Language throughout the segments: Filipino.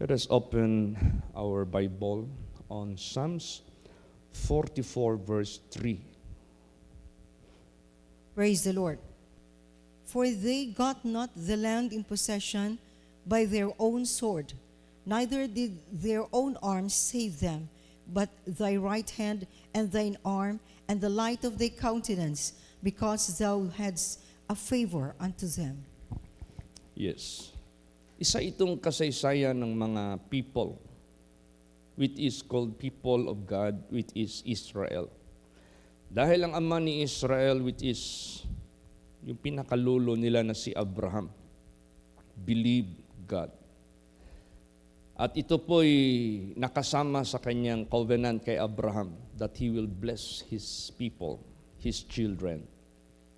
Let us open our Bible on Psalms 44 verse 3. Praise the Lord. For they got not the land in possession by their own sword, neither did their own arms save them, but thy right hand and thine arm and the light of thy countenance, because thou hadst a favor unto them. Yes. Isa itong kasaysayan ng mga people, which is called people of God, which is Israel. Dahil ang ama ni Israel, which is yung pinakalulo nila na si Abraham, believed God. At ito po'y nakasama sa kanyang covenant kay Abraham that he will bless his people, his children,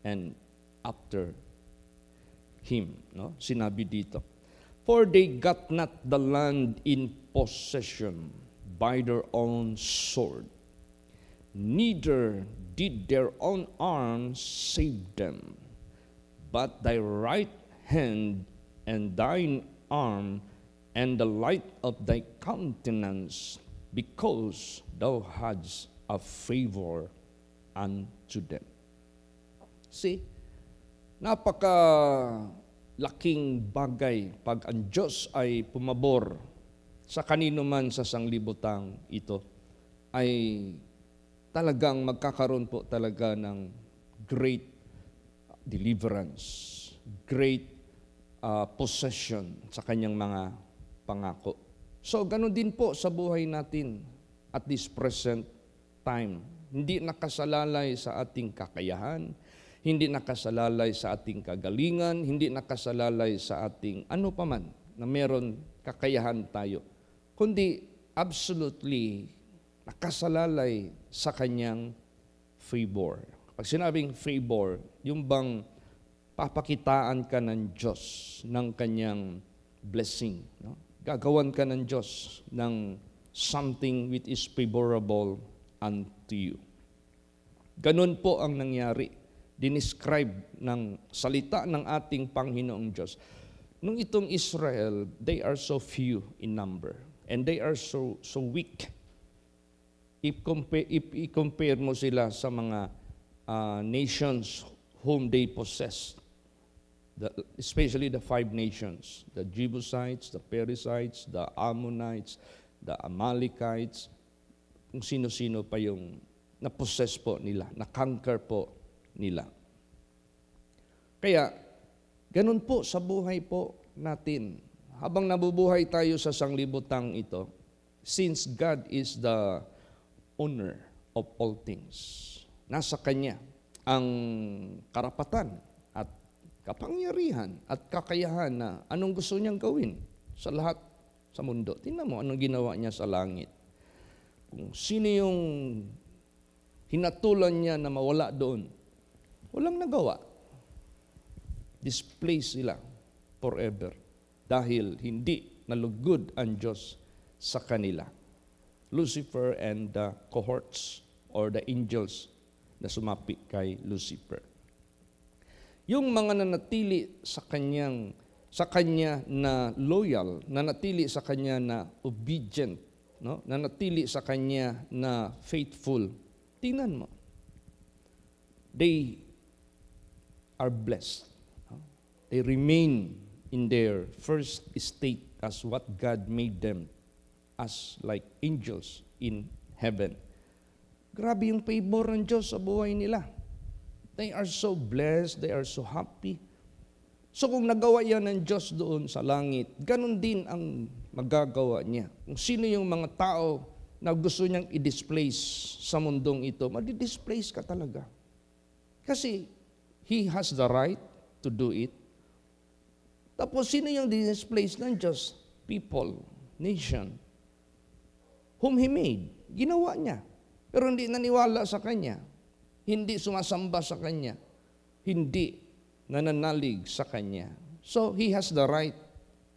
and after him. No? Sinabi dito, for they got not the land in possession by their own sword, neither did their own arms save them, but thy right hand and thine arm and the light of thy countenance, because thou hadst a favor unto them. See, napaka-laking bagay pag ang Diyos ay pumabor sa kanino man sa sanglibutang ito, ay talagang magkakaroon po talaga ng great deliverance, great possession sa kanyang mga pangako. So, ganun din po sa buhay natin at this present time. Hindi nakasalalay sa ating kakayahan, hindi nakasalalay sa ating kagalingan, hindi nakasalalay sa ating ano paman na meron kakayahan tayo, kundi absolutely nakasalalay sa kanyang favor. Pag sinabing favor, yung bang papakitaan ka ng Diyos ng kanyang blessing. No? Gagawan ka ng Diyos ng something which is favorable unto you. Ganun po ang nangyari. Dinescribe ng salita ng ating Panginoong Diyos. Nung itong Israel, they are so few in number and they are so weak. If i-compare mo sila sa mga nations whom they possessed, especially the 5 nations, the Jebusites, the Perizzites, the Ammonites, the Amalekites, kung sino-sino pa yung na-possess po nila, na-conquer po nila. Kaya, ganun po sa buhay po natin. Habang nabubuhay tayo sa sanglibutang ito, since God is the owner of all things, nasa Kanya ang karapatan at kapangyarihan at kakayahan na anong gusto niyang gawin sa lahat sa mundo. Tingnan mo anong ginawa niya sa langit. Kung sino yung hinatulan niya na mawala doon, walang nagawa. Displaced sila forever dahil hindi nalugod ang Diyos sa kanila. Lucifer and the cohorts or the angels na sumapi kay Lucifer. Yung mga nanatili sa kanya na loyal, nanatili sa kanya na obedient, no? Nanatili sa kanya na faithful. Tingnan mo. They are blessed. No? They remain in their first state as what God made them, as like angels in heaven. Grabe yung favor ng Diyos sa buhay nila. They are so blessed, they are so happy. So kung nagawa yan ng Diyos doon sa langit, ganun din ang magagawa niya. Kung sino yung mga tao na gusto niyang i-displace sa mundong ito, madi-displace ka talaga. Kasi He has the right to do it. Tapos sino yung displace ng Diyos? People, nation, whom He made. Ginawa niya. Pero hindi naniwala sa Kanya. Hindi sumasamba sa Kanya. Hindi nananalig sa Kanya. So, He has the right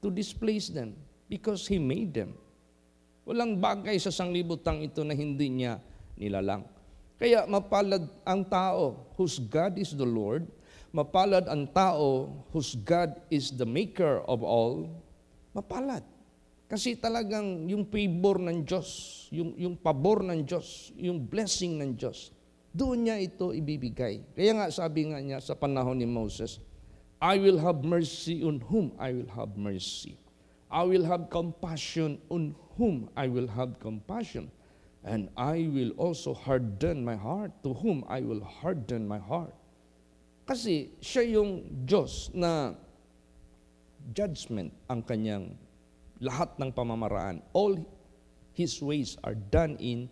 to displace them because He made them. Walang bagay sa sanglibutang ito na hindi Niya nilalang. Kaya mapalad ang tao whose God is the Lord, mapalad ang tao whose God is the maker of all, mapalad. Kasi talagang yung favor ng Diyos, yung pabor ng Diyos, yung blessing ng Diyos, doon niya ito ibibigay. Kaya nga sabi nga niya sa panahon ni Moses, I will have mercy on whom I will have mercy. I will have compassion on whom I will have compassion. And I will also harden my heart to whom I will harden my heart. Kasi siya yung Diyos na judgment ang kanyang lahat ng pamamaraan. All His ways are done in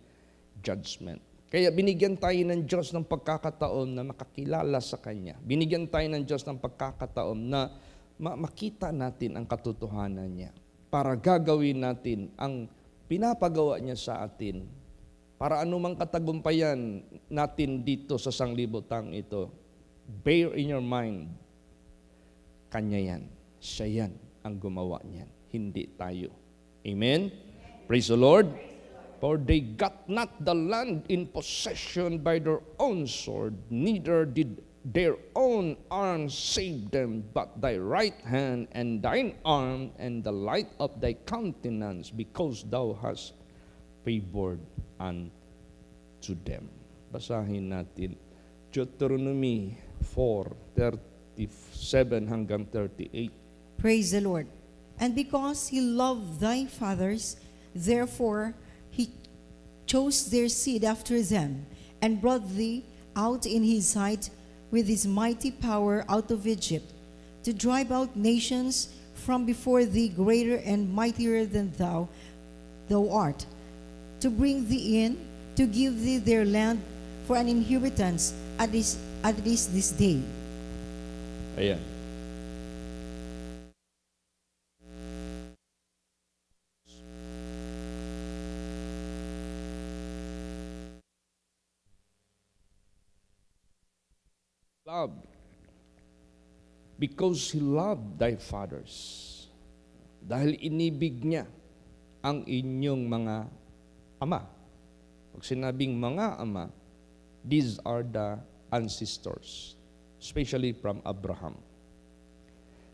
judgment. Kaya binigyan tayo ng Diyos ng pagkakataon na makakilala sa Kanya. Binigyan tayo ng Diyos ng pagkakataon na makita natin ang katotohanan niya. Para gagawin natin ang pinapagawa niya sa atin. Para anumang katagumpayan natin dito sa sanglibutang ito, bear in your mind, Kanya yan. Siya yan ang gumawa niyan. Hindi tayo. Amen? Praise the Lord. For they got not the land in possession by their own sword, neither did their own arm save them, but thy right hand and thine arm and the light of thy countenance, because thou hast favored unto them. Basahin natin. Deuteronomy 4:37 hanggang 38. Praise the Lord. And because he loved thy fathers, therefore he chose their seed after them, and brought thee out in his sight with his mighty power out of Egypt, to drive out nations from before thee greater and mightier than thou art, to bring thee in, to give thee their land for an inheritance at least this day. Ayan. Love. Because he loved thy fathers. Dahil inibig niya ang inyong mga ama. Pag sinabing mga ama, these are the ancestors, especially from Abraham.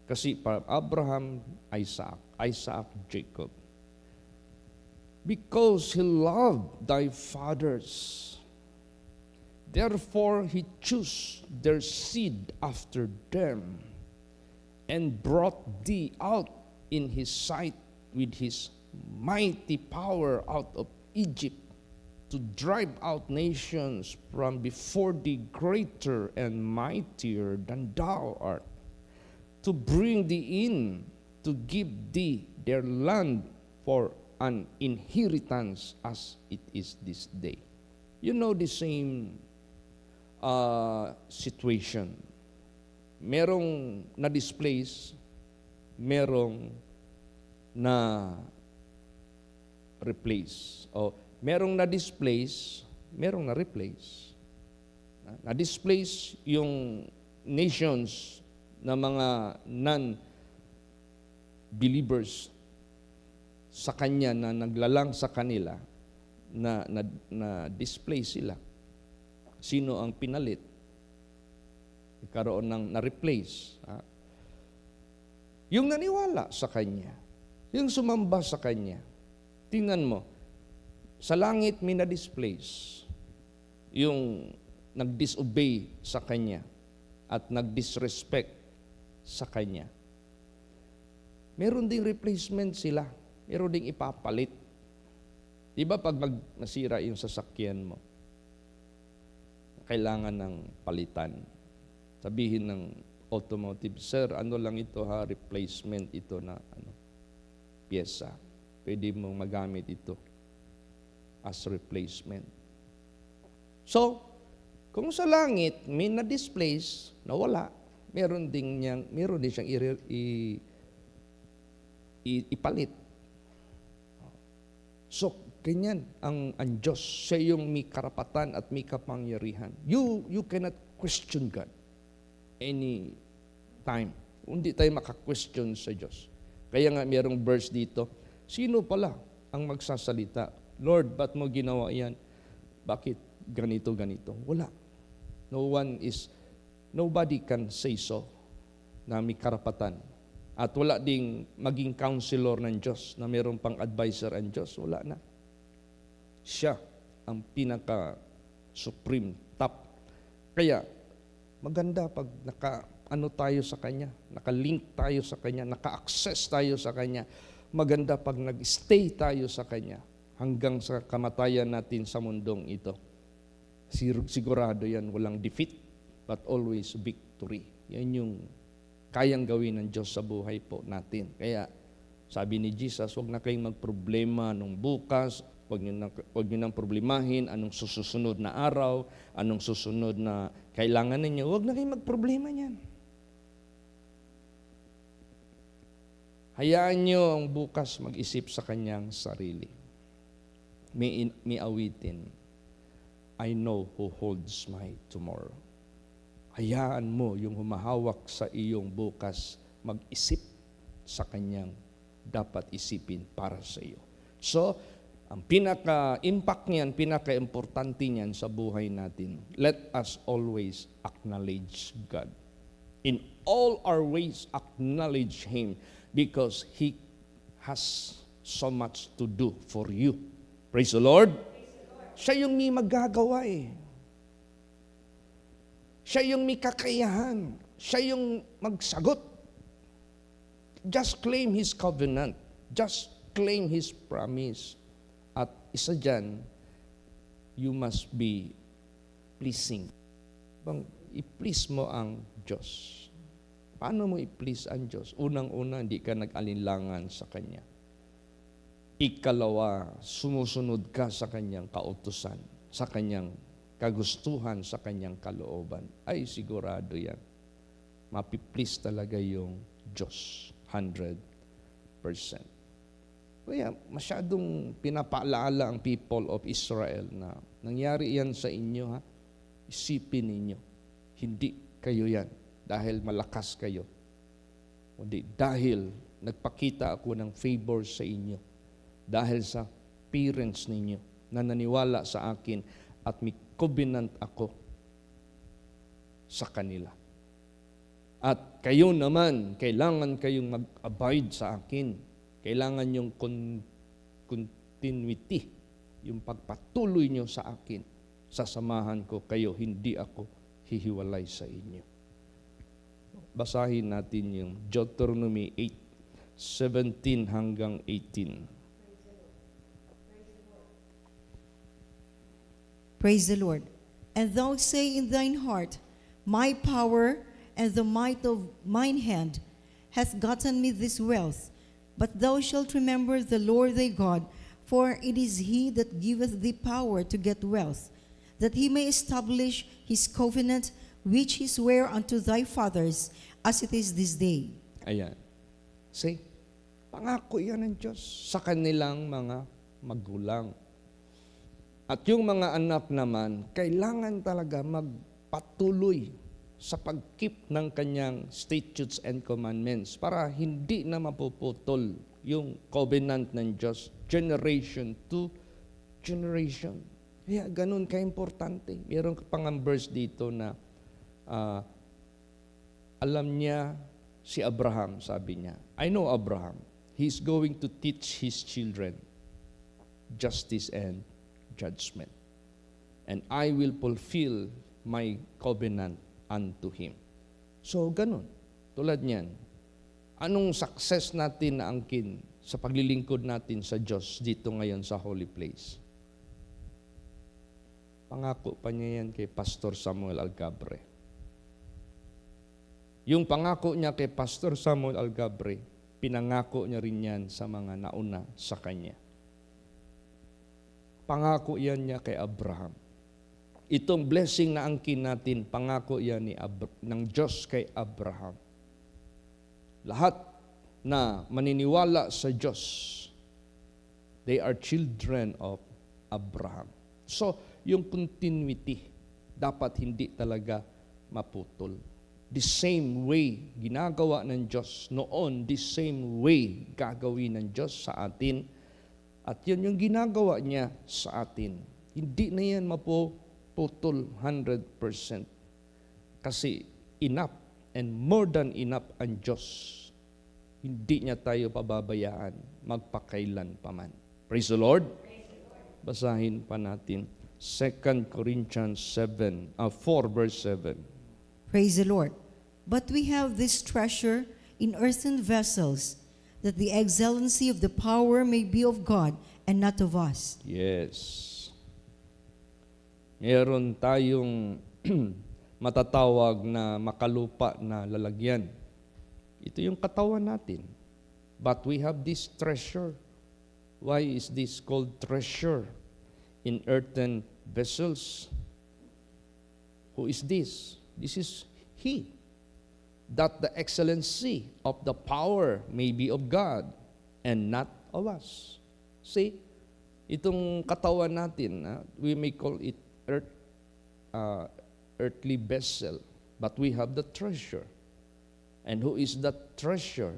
Kasi from Abraham, Isaac, Jacob. Because he loved thy fathers, therefore he chose their seed after them, and brought thee out in his sight with his mighty power out of Egypt, to drive out nations from before thee greater and mightier than thou art, to bring thee in, to give thee their land for an inheritance as it is this day. You know the same situation. Merong na-displace, merong na-replace. O merong na-displace, merong na-replace. Na-displace yung nations na mga non-believers sa Kanya na naglalang sa kanila, na-displace sila. Sino ang pinalit? Nagkaroon ng na-replace. Yung naniwala sa Kanya, yung sumamba sa Kanya. Tingnan mo, sa langit may na-displace. Yung nag-disobey sa Kanya at nag-disrespect sa Kanya. Meron ding replacement sila. Meron ding ipapalit. Diba pag nasira yung sasakyan mo, kailangan ng palitan. Sabihin ng automotive, sir, ano lang ito ha, replacement ito na pyesa. Pwede mong magamit ito as replacement. So, kung sa langit may na-displace, nawala, meron din siyang ipalit. So, ganyan ang Diyos. Siya yung may karapatan at may kapangyarihan. You cannot question God any time. Hindi tayo maka-question sa Diyos. Kaya nga mayroong verse dito, sino pala ang magsasalita? Lord, ba't mo ginawa yan? Bakit ganito? Wala. Nobody can say so na may karapatan At wala ding maging counselor ng Diyos na mayroon pang advisor ang Diyos. Wala na. Siya ang pinaka-supreme top. Kaya, maganda pag tayo sa Kanya, naka-link tayo sa Kanya, naka-access tayo sa Kanya. Maganda pag nag-stay tayo sa Kanya hanggang sa kamatayan natin sa mundong ito. Sigurado yan, walang defeat, but always victory. Yan yung kayang gawin ng Diyos sa buhay po natin. Kaya, sabi ni Jesus, huwag na kayong magproblema nung bukas, huwag nyo nang problemahin anong susunod na araw, anong susunod na kailangan ninyo. Huwag na kayong magproblema niyan. Hayaan nyo ang bukas mag-isip sa kanyang sarili. May awitin, I know who holds my tomorrow. Hayaan mo yung humahawak sa iyong bukas mag-isip sa kanyang dapat isipin para sa iyo. So, ang pinaka-impact niyan, pinaka-importante niyan sa buhay natin, let us always acknowledge God. In all our ways, acknowledge Him because He has so much to do for you. Praise the Lord. Siya yung may magagawa eh. Siya yung may kakayahan. Siya yung magsagot. Just claim His covenant. Just claim His promise. At isa dyan, you must be pleasing. I-please mo ang Diyos. Paano mo i-please ang Diyos? Unang-una, hindi ka nag-alinlangan sa Kanya. Ikalawa, sumusunod ka sa Kanyang kautusan, sa Kanyang kagustuhan, sa Kanyang kalooban. Ay, sigurado yan. Mapiplease talaga yung Diyos. 100%. Kaya masyadong pinapaalala ang people of Israel na nangyari yan sa inyo, ha? Isipin ninyo, hindi kayo yan dahil malakas kayo. Kundi dahil nagpakita ako ng favor sa inyo. Dahil sa parents ninyo na naniwala sa akin at may covenant ako sa kanila. At kayo naman, kailangan kayong mag-abide sa akin. Kailangan yung continuity, yung pagpatuloy nyo sa akin. Sasamahan ko kayo, hindi ako hihiwalay sa inyo. Basahin natin yung Deuteronomy 8:17 hanggang 18. Praise the Lord. And thou say in thine heart, my power and the might of mine hand hath gotten me this wealth. But thou shalt remember the Lord thy God, for it is He that giveth thee power to get wealth, that He may establish His covenant, which He sware unto thy fathers, as it is this day. Ayan. See, pangako yan ng Diyos sa kanilang mga magulang. At yung mga anak naman, kailangan talaga magpatuloy sa pag-keep ng kanyang statutes and commandments para hindi na mapuputol yung covenant ng Diyos generation to generation. Kaya ganun ka-importante. Mayroon pang verse dito na alam niya si Abraham, sabi niya. I know Abraham. He's going to teach his children justice and judgment. And I will fulfill my covenant unto him. So, ganun. Tulad niyan. Anong success natin na angkin sa paglilingkod natin sa Diyos dito ngayon sa holy place? Pangako pa niya yan kay Pastor Samuel Algabre. Yung pangako niya kay Pastor Samuel Algabre, pinangako niya rin yan sa mga nauna sa kanya. Pangako yan niya kay Abraham. Itong blessing na angkin natin, pangako yan ng Diyos kay Abraham. Lahat na maniniwala sa Diyos, they are children of Abraham. So, yung continuity, dapat hindi talaga maputol. The same way ginagawa ng Diyos noon, the same way gagawin ng Diyos sa atin. At yun yung ginagawa niya sa atin. Hindi na yan mapuputol 100%. Kasi enough and more than enough ang Diyos hindi niya tayo pababayaan magpakailan paman. Praise the Lord. Basahin pa natin 2 Corinthians 4 verse 7. Praise the Lord. But we have this treasure in earthen vessels, that the excellency of the power may be of God and not of us. Yes. Meron tayong matatawag na makalupa na lalagyan. Ito yung katawan natin. But we have this treasure. Why is this called treasure? In earthen vessels. Who is this? This is He. That the excellency of the power may be of God and not of us. See, itong katawan natin, we may call it earthly vessel, but we have the treasure. And who is that treasure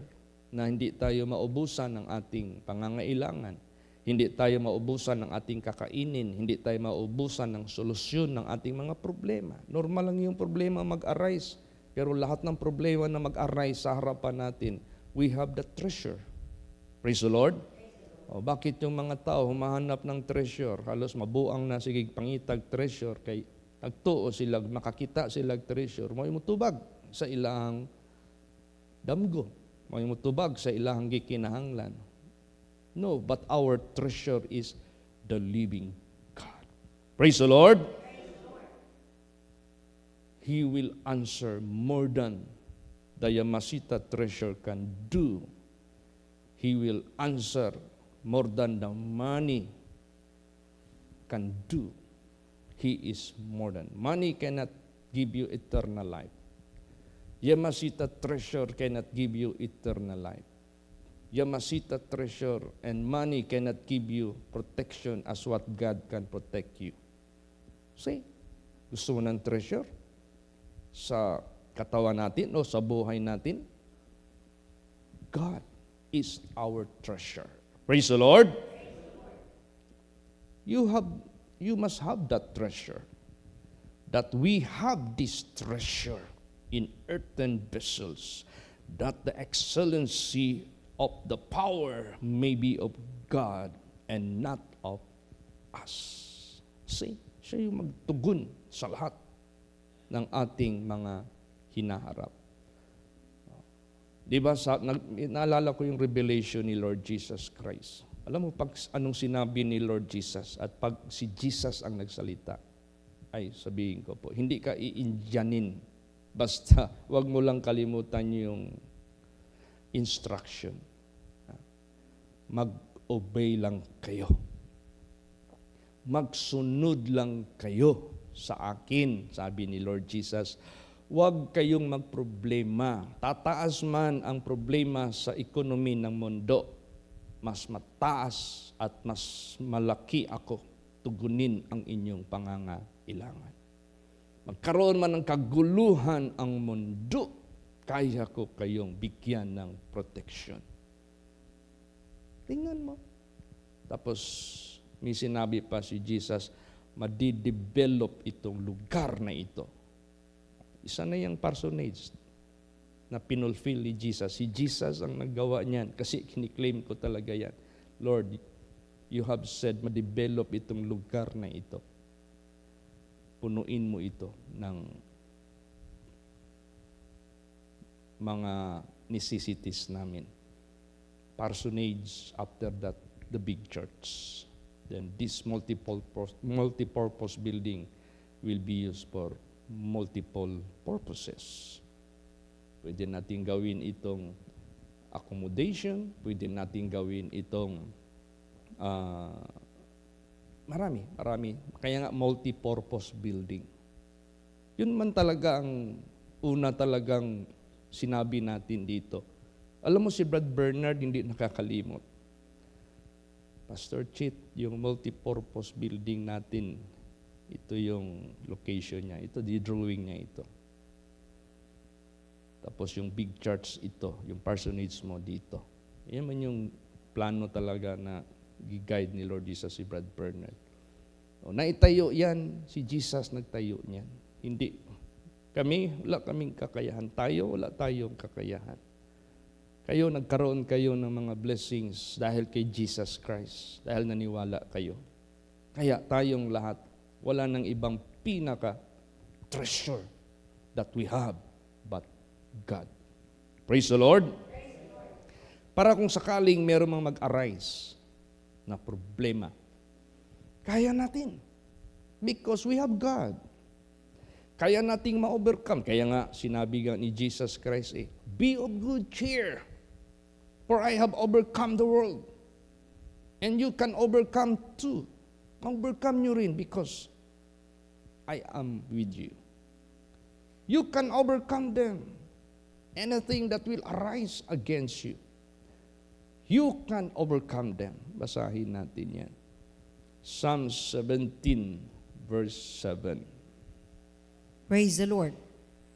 na hindi tayo maubusan ng ating pangangailangan, hindi tayo maubusan ng ating kakainin, hindi tayo maubusan ng solusyon ng ating mga problema. Normal lang yung problema mag-arise, pero lahat ng problema na mag-arise sa harapan natin, we have the treasure. Praise the Lord. O, bakit yung mga tao humahanap ng treasure? Halos mabuang na sige pangitag treasure, kay nagtuo sila, makakita sila treasure, may mutubag sa ilang damgo, may mutubag sa ilang gikinahanglan. No, but our treasure is the living God. Praise the Lord. He will answer more than the Yamasita treasure can do. He will answer more than the money can do. He is more than. Money cannot give you eternal life. Yamasita treasure cannot give you eternal life. Yamasita treasure and money cannot give you protection as what God can protect you. See? Gusto mo ng treasure? Sa katawan natin o sa buhay natin? God is our treasure. Praise the Lord. You must have that treasure. That we have this treasure in earthen vessels, that the excellency of the power may be of God and not of us. See, siya yung magtugon sa lahat ng ating mga hinaharap. Diba, naalala ko yung revelation ni Lord Jesus Christ. Alam mo, pag anong sinabi ni Lord Jesus at pag si Jesus ang nagsalita, ay sabihin ko po, hindi ka iindiyanin. Basta, wag mo lang kalimutan yung instruction. Mag-obey lang kayo. Magsunod lang kayo sa akin, sabi ni Lord Jesus. Huwag kayong magproblema. Tataas man ang problema sa ekonomi ng mundo, mas mataas at mas malaki ako tugunin ang inyong pangangailangan. Magkaroon man ng kaguluhan ang mundo, kaya ko kayong bigyan ng protection. Tingnan mo. Tapos, may sinabi pa si Jesus, madidevelop itong lugar na ito. Isa na yung personage na pinulfill ni Jesus. Si Jesus ang naggawa niyan kasi kiniklaim ko talaga yan. Lord, you have said, ma-develop itong lugar na ito. Punuin mo ito ng mga necessities namin. Personage, after that, the big church. Then this multi-purpose building will be used for multiple purposes. Pwede natin gawin itong accommodation, pwede natin gawin itong marami. Kaya nga multi-purpose building. Yun man talaga ang una talagang sinabi natin dito. Alam mo si Brad Bernard hindi nakakalimot. Pastor Chit, yung multi-purpose building natin, ito yung location niya. Ito, the drawing niya ito. Tapos yung big church ito, yung personage mo dito. Yan man yung plano talaga na gi-guide ni Lord Jesus si Brad Bernard. O, naitayo yan, si Jesus nagtayo niyan. Hindi. Wala kaming kakayahan. Wala tayong kakayahan. Nagkaroon kayo ng mga blessings dahil kay Jesus Christ, dahil naniwala kayo. Kaya tayong lahat, wala nang ibang pinaka-treasure that we have but God. Praise the Lord. Para kung sakaling meron mang mag-arise na problema, kaya natin. Because we have God. Kaya nating ma-overcome. Kaya nga, sinabi nga ni Jesus Christ, be of good cheer, for I have overcome the world. And you can overcome too. Overcome nyo rin because I am with you. You can overcome them. Anything that will arise against you, you can overcome them. Basahin natin yan. Psalm 17, verse 7. Praise the Lord.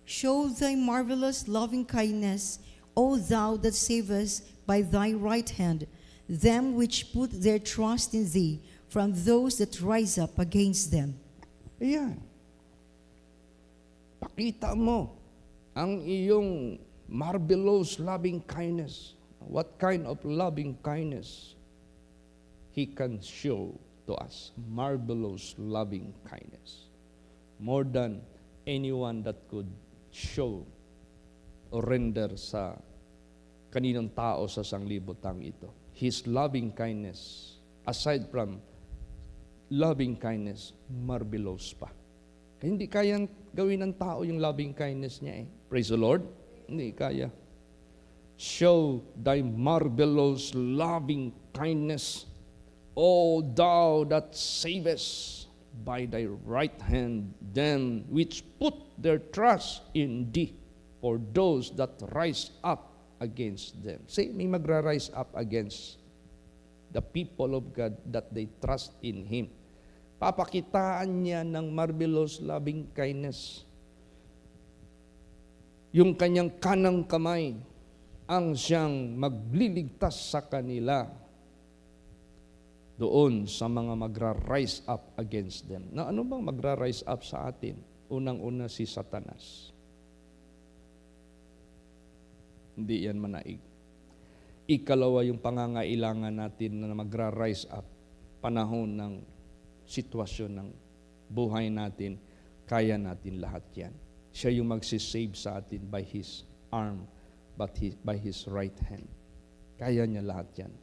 Show thy marvelous loving kindness, O thou that savest by thy right hand, them which put their trust in thee, from those that rise up against them. Ayan. Pakita mo ang iyong marvelous loving kindness. What kind of loving kindness He can show to us? Marvelous loving kindness. More than anyone that could show or render sa kaninong tao sa sanglibutang ito. His loving kindness, aside from loving kindness, marvelous pa. Kaya hindi kayang gawin ng tao yung loving kindness niya Praise the Lord. Hindi kaya. Show thy marvelous loving kindness, O thou that savest by thy right hand them which put their trust in thee, for those that rise up against them. Say, may magra-rise up against the people of God that they trust in Him. Papakitaan niya ng marvelous loving kindness. Yung kanyang kanang kamay ang siyang magliligtas sa kanila doon sa mga magra-rise up against them. Na ano bang magra-rise up sa atin? Unang-una si Satanas. Hindi yan manaig. Ikalawa yung pangangailangan natin na magra-rise up. Panahon ng sitwasyon ng buhay natin, kaya natin lahat yan. Siya yung magsisave sa atin by His arm, but by His right hand. Kaya niya lahat yan.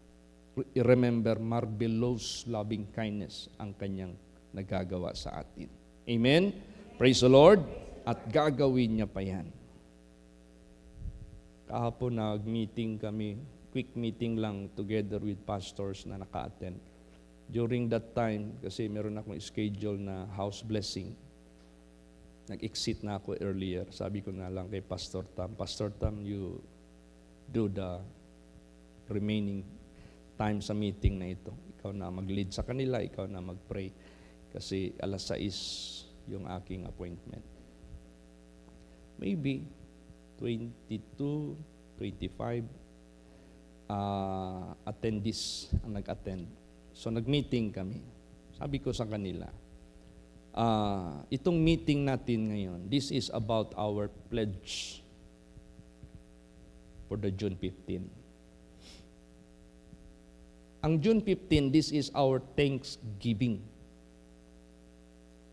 Remember, marvelous loving kindness ang kanyang nagagawa sa atin. Amen? Praise the Lord. At gagawin niya pa yan. Kahapon nag-meeting kami, quick meeting lang together with pastors na naka-attend. During that time, kasi meron akong schedule na house blessing, nag-exit na ako earlier. Sabi ko na lang kay Pastor Tam, you do the remaining time sa meeting na ito. Ikaw na mag-lead sa kanila, ikaw na mag-pray. Kasi 6:00 yung aking appointment. Maybe 22, 25 attendees ang nag-attend. So nag-meeting kami. Sabi ko sa kanila, itong meeting natin ngayon, this is about our pledge for the June 15. Ang June 15, this is our Thanksgiving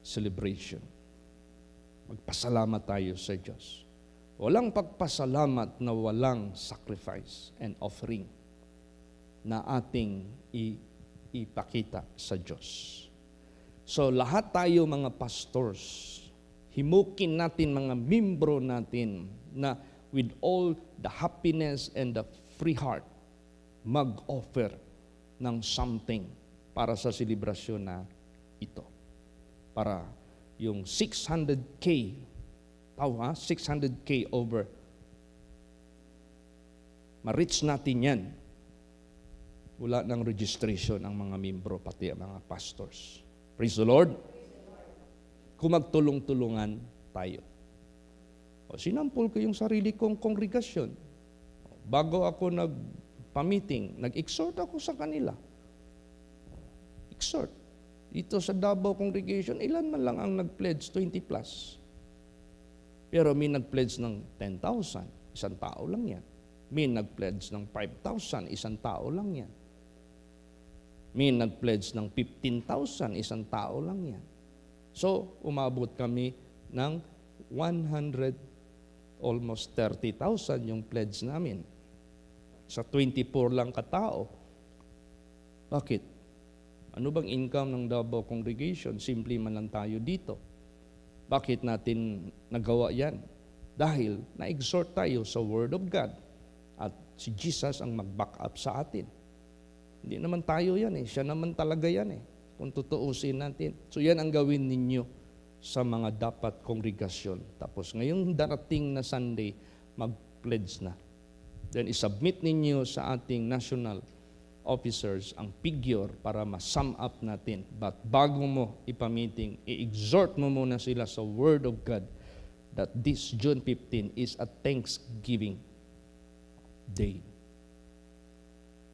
celebration. Magpasalamat tayo sa Diyos. Walang pagpasalamat na walang sacrifice and offering na ating ipakita sa Diyos. So lahat tayo mga pastors, himukin natin mga membro natin na with all the happiness and the free heart, mag-offer ng something para sa selebrasyon na ito. Para yung 600K, 600K over, ma-reach natin yan. Wala ng registration ang mga membro, pati ang mga pastors. Praise the Lord. Kung magtulong-tulungan tayo. Sinampol ko yung sarili kong kongregasyon. Bago ako nagpa-meeting, nag-exhort ako sa kanila. Exhort. Dito sa Davao congregation, ilan man lang ang nag-pledge? 20 plus. Pero may nag-pledge ng 10,000. Isang tao lang yan. May nag-pledge ng 5,000, isang tao lang yan. May nag-pledge ng 15,000, isang tao lang yan. So, umabot kami ng 100, almost 30,000 yung pledge namin. Sa 24 lang katao. Bakit? Ano bang income ng Davao Congregation? Simple man lang tayo dito. Bakit natin nagawa yan? Dahil na-exhort tayo sa Word of God at si Jesus ang mag-back up sa atin. Hindi naman tayo yan eh. Siya naman talaga yan eh. Kung tutuusin natin. So yan ang gawin ninyo sa mga dapat kongregasyon. Tapos ngayong darating na Sunday, mag-pledge na. Then isubmit ninyo sa ating national officers ang figure para ma-sum up natin. But bago mo ipamiting, i-exhort mo muna sila sa Word of God that this June 15 is a Thanksgiving Day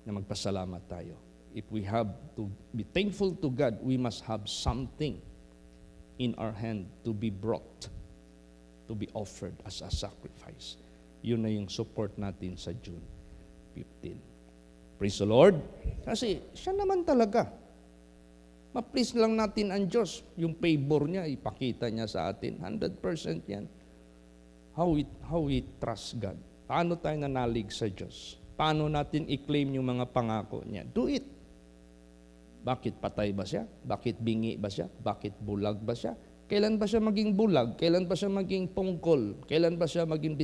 na magpasalamat tayo. If we have to be thankful to God, we must have something in our hand to be brought, to be offered as a sacrifice. Yun na yung support natin sa June 15. Praise the Lord. Kasi siya naman talaga. Ma-please lang natin ang Diyos. Yung favor niya, ipakita niya sa atin. 100% yan. How we trust God. Paano tayo nanalig sa Diyos? Paano natin i-claim yung mga pangako niya? Do it. Bakit patay ba siya? Bakit bingi ba siya? Bakit bulag ba siya? Kailan ba siya maging bulag? Kailan ba siya maging pungkol? Kailan ba siya maging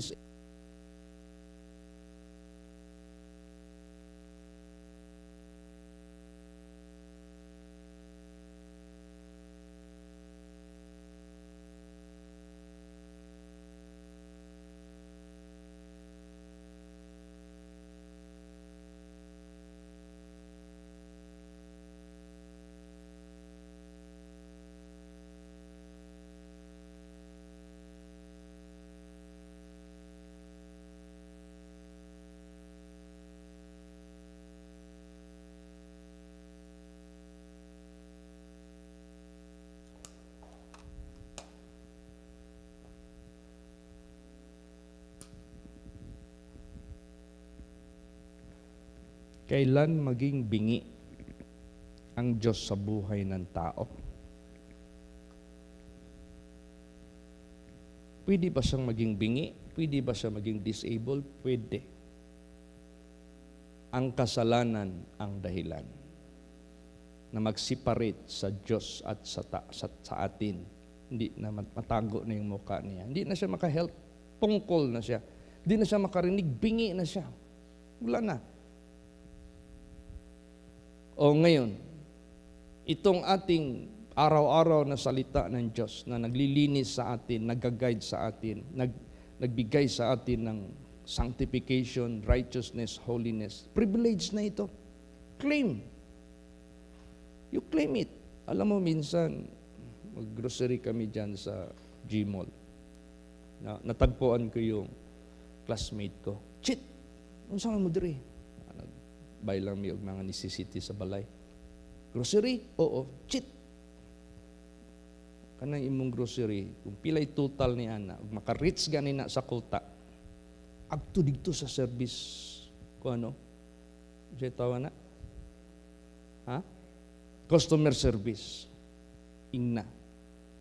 Kailan maging bingi ang Diyos sa buhay ng tao? Pwede ba siyang maging bingi? Pwede ba siya maging disabled? Pwede. Ang kasalanan ang dahilan na mag-separate sa Diyos at sa atin. Hindi na matago na yung mukha niya. Hindi na siya maka-help. Pungkol na siya. Hindi na siya makarinig. Bingi na siya. Wala na. O ngayon, itong ating araw-araw na salita ng Diyos na naglilinis sa atin, nag-guide sa atin, nagbigay sa atin ng sanctification, righteousness, holiness. Privilege na ito. Claim. You claim it. Alam mo, minsan, mag-grocery kami dyan sa Gmall. Natagpuan ko yung classmate ko. Chit! Ano saan mo diri? Bay lang may mga necessity sa balay. Grocery? Oo. Chit! Kanang imong grocery, kung pilay total ni ana, maka-reach ganina sa kota, agto dito sa service ko ano? Diyan tawa na? Ha? Customer service. Ingna.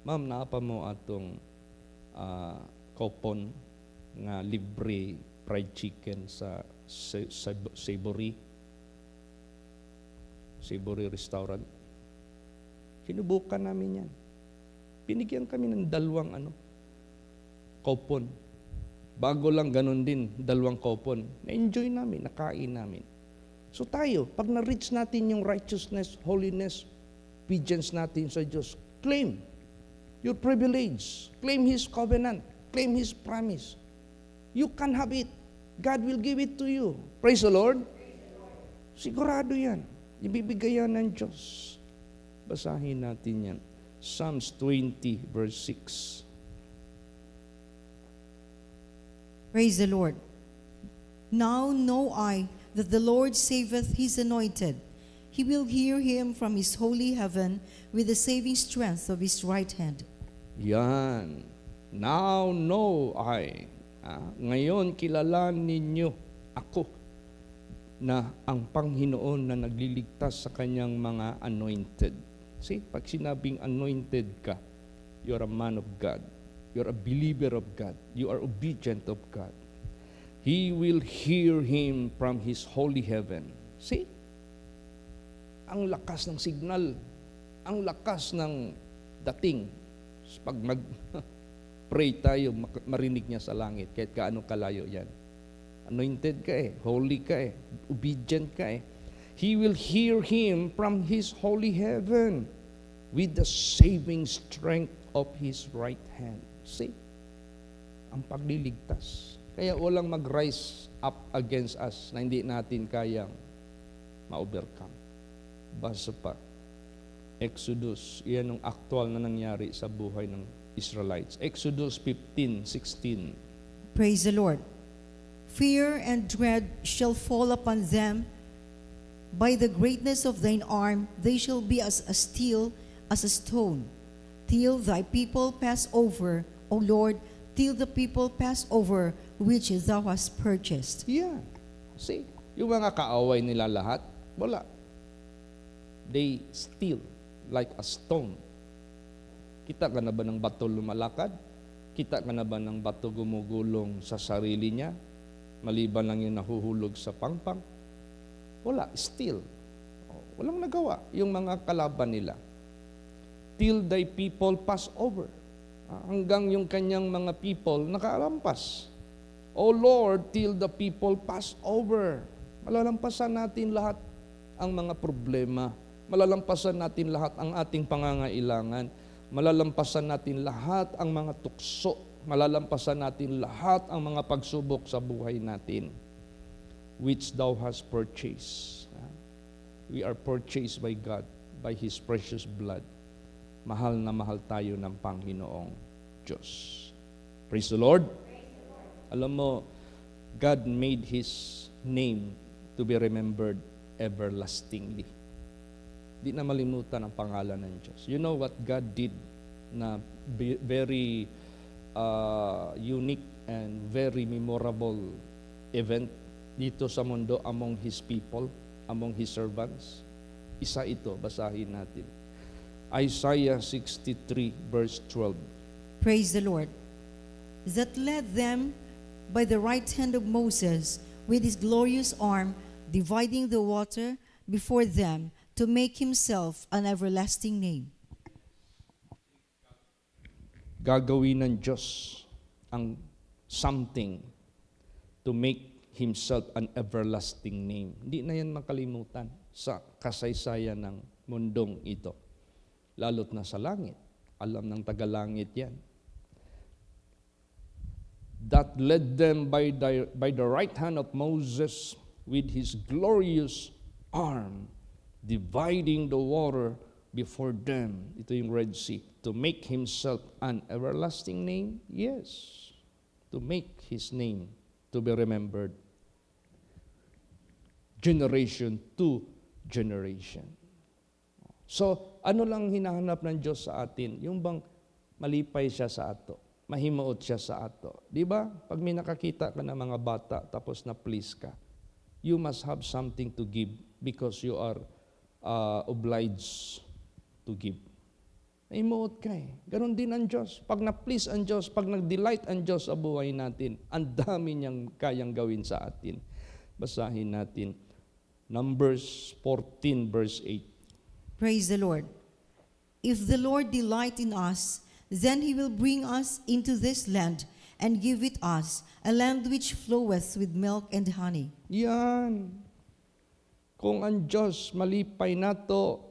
Ma'am, naapa mo atong coupon nga libre fried chicken sa Savory Restaurant. Sinubukan namin yan. Binigyan kami ng dalawang coupon. Bago lang ganun din, dalawang coupon. Na-enjoy namin, nakain namin. So tayo, pag na-reach natin yung righteousness, holiness, obedience natin sa Diyos, claim your privilege. Claim His covenant. Claim His promise. You can have it. God will give it to you. Praise the Lord. Sigurado yan. Ibibigay yan ng Diyos. Basahin natin yan. Psalms 20 verse 6. Praise the Lord. Now know I that the Lord saveth his anointed. He will hear him from his holy heaven with the saving strength of his right hand. Yan. Now know I. Ngayon kilala ninyo ako na ang Panginoon na nagliligtas sa kanyang mga anointed. See, pag sinabing anointed ka, you're a man of God. You're a believer of God. You are obedient of God. He will hear him from His holy heaven. See? Ang lakas ng signal. Ang lakas ng dating. Pag mag-pray tayo, marinig niya sa langit, kahit gaano kalayo yan. Anointed ka holy ka obedient ka He will hear him from His holy heaven with the saving strength of His right hand. See? Ang pagliligtas. Kaya walang mag-rise up against us na hindi natin kayang ma-overcome. Basta pa, Exodus, yan ang actual na nangyari sa buhay ng Israelites. Exodus 15:16. Praise the Lord. Fear and dread shall fall upon them. By the greatness of thine arm, they shall be as a steel, as a stone. Till thy people pass over, O Lord, till the people pass over, which thou hast purchased. Yeah. See, yung mga kaaway nila lahat, wala. They still like a stone. Kita ka na ba ng bato lumalakad? Kita ka na ba ng bato gumugulong sa sarili niya? Maliban lang yung nahuhulog sa pangpang? Wala, still. Walang nagawa yung mga kalaban nila. Till thy people pass over. Hanggang yung kanyang mga people nakaalampas. O Lord, till the people pass over. Malalampasan natin lahat ang mga problema. Malalampasan natin lahat ang ating pangangailangan. Malalampasan natin lahat ang mga tukso. Malalampasan natin lahat ang mga pagsubok sa buhay natin. Which thou hast purchased. We are purchased by God, by His precious blood. Mahal na mahal tayo ng Panginoong Diyos. Praise the Lord. Alam mo, God made His name to be remembered everlastingly. Di na malimutan ang pangalan ng Diyos. You know what God did na very unique and very memorable event dito sa mundo among His people, among His servants? Isa ito, basahin natin. Isaiah 63 verse 12. Praise the Lord. That led them by the right hand of Moses with his glorious arm, dividing the water before them to make himself an everlasting name. Gagawin ng Diyos ang something to make Himself an everlasting name. Hindi na yan makalimutan sa kasaysayan ng mundong ito. Lalo't na sa langit. Alam ng tagalangit yan. That led them by the right hand of Moses with his glorious arm, dividing the water before them. Ito yung Red Sea. To make Himself an everlasting name? Yes. To make His name to be remembered. Generation to generation. So, ano lang hinahanap ng Diyos sa atin? Yung bang malipay siya sa ato, mahimuot siya sa ato. Di ba? Pag may nakakita ka ng mga bata, tapos na-please ka, you must have something to give because you are obliged to give. Mahimuot ka Ganon din ang Diyos. Pag na-please ang Diyos, pag nag-delight ang Diyos sa buhay natin, ang dami niyang kayang gawin sa atin. Basahin natin. Numbers 14 verse 8. Praise the Lord. If the Lord delight in us, then He will bring us into this land and give it us, a land which floweth with milk and honey. Yan. Kung ang Diyos malipay nato,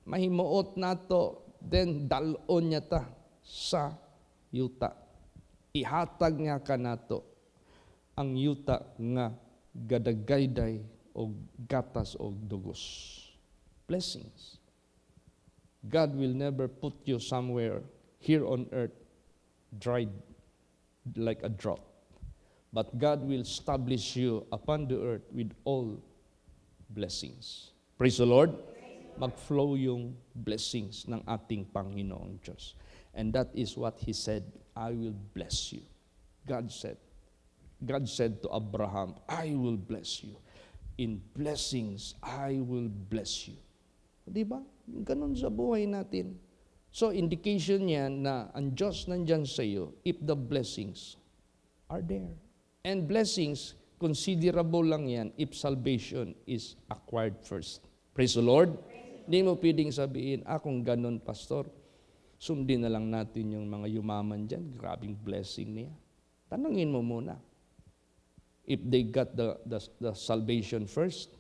mahimuot nato, then dalon niya ta sa yuta. Ihatag nga ka nato ang yuta nga gadagayday o gatas o dugos. Blessings. God will never put you somewhere here on earth dried like a drought. But God will establish you upon the earth with all blessings. Praise the Lord. Mag-flow yung blessings ng ating Panginoong Diyos. And that is what He said, I will bless you. God said, God said to Abraham, I will bless you. In blessings, I will bless you. Di ba? Ganon sa buhay natin. So, indication yan na ang Diyos nandyan sa iyo if the blessings are there. And blessings, considerable lang yan if salvation is acquired first. Praise the Lord. Hindi mo pwedeng sabihin, kung ganon, pastor, sundin na lang natin yung mga yumaman dyan. Grabing blessing niya. Tanungin mo muna. If they got the salvation first,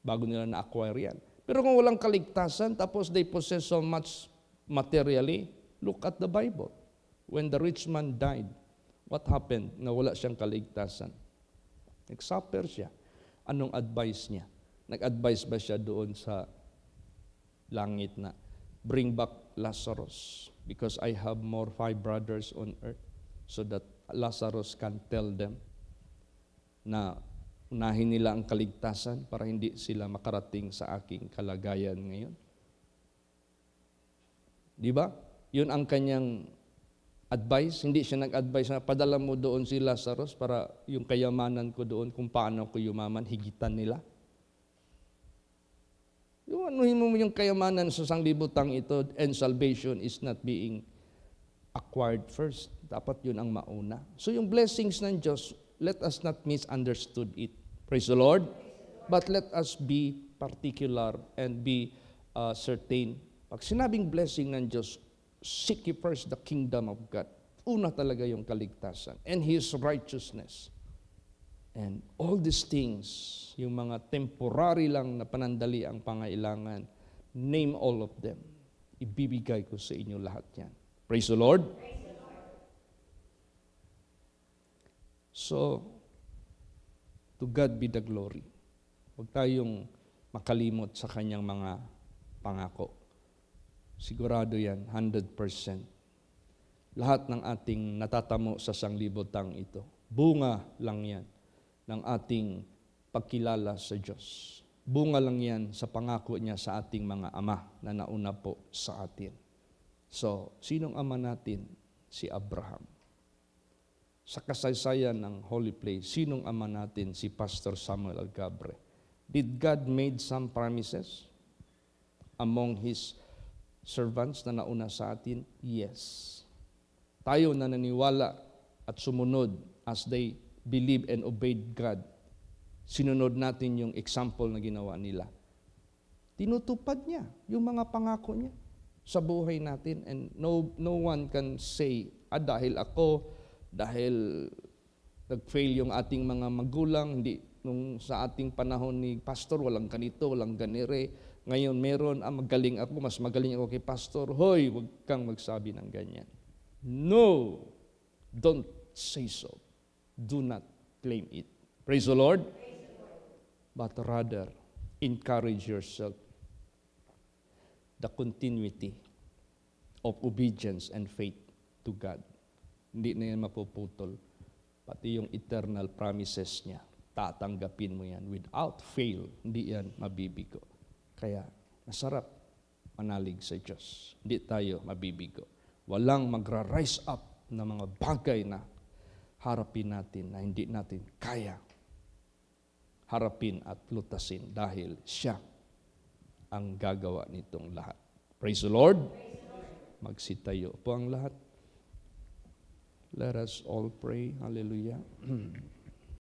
bago nila na-acquire yan. Pero kung walang kaligtasan, tapos they possess so much materially, look at the Bible. When the rich man died, what happened? Nawala siyang kaligtasan. Nag-suffer siya. Anong advice niya? Nag-advise ba siya doon sa langit na, bring back Lazarus because I have more 5 brothers on earth so that Lazarus can tell them na unahin nila ang kaligtasan para hindi sila makarating sa aking kalagayan ngayon. Di ba? Yun ang kanyang advice. Hindi siya nag-advise na padala mo doon si Lazarus para yung kayamanan ko doon, kung paano ko yumaman, higitan nila. Yung anuhin mo yung kayamanan sa sanglibutang ito and salvation is not being acquired first. Dapat yun ang mauna. So yung blessings ng Diyos, let us not misunderstood it. Praise the Lord. But let us be particular and be certain. Pag sinabing blessing ng Diyos, seek ye first the kingdom of God. Una talaga yung kaligtasan and His righteousness. And all these things, yung mga temporary lang na panandali ang pangailangan, name all of them. Ibibigay ko sa inyo lahat yan. Praise the Lord. So, to God be the glory. Huwag tayong makalimot sa kanyang mga pangako. Sigurado yan, 100%. Lahat ng ating natatamo sa sanglibutang ito, bunga lang yan ng ating pagkilala sa Diyos. Bunga lang yan sa pangako niya sa ating mga ama na nauna po sa atin. So, sinong ama natin? Si Abraham. Sa kasaysayan ng Holy Place, sinong ama natin? Si Pastor Samuel Algabre. Did God made some promises among His servants na nauna sa atin? Yes. Tayo na naniwala at sumunod as they believe and obeyed God. Sinunod natin yung example na ginawa nila. Tinutupad niya yung mga pangako niya sa buhay natin, and no one can say, dahil nag-fail yung ating mga magulang, hindi nung sa ating panahon ni pastor, walang ganito, walang ganire. Ngayon meron, magaling ako, mas magaling ako kay pastor. Hoy, huwag kang magsabi ng ganyan. No, don't say so. Do not claim it. Praise the Lord. But rather, encourage yourself. The continuity of obedience and faith to God. Hindi na yan mapuputol. Pati yung eternal promises niya, tatanggapin mo yan without fail. Hindi yan mabibigo. Kaya, masarap manalig sa Diyos. Hindi tayo mabibigo. Walang magra-rise up na mga bagay na harapin natin na hindi natin kaya harapin at lutasin dahil siya ang gagawa nitong lahat. Praise the Lord. Magsitayo po ang lahat. Let us all pray. Hallelujah.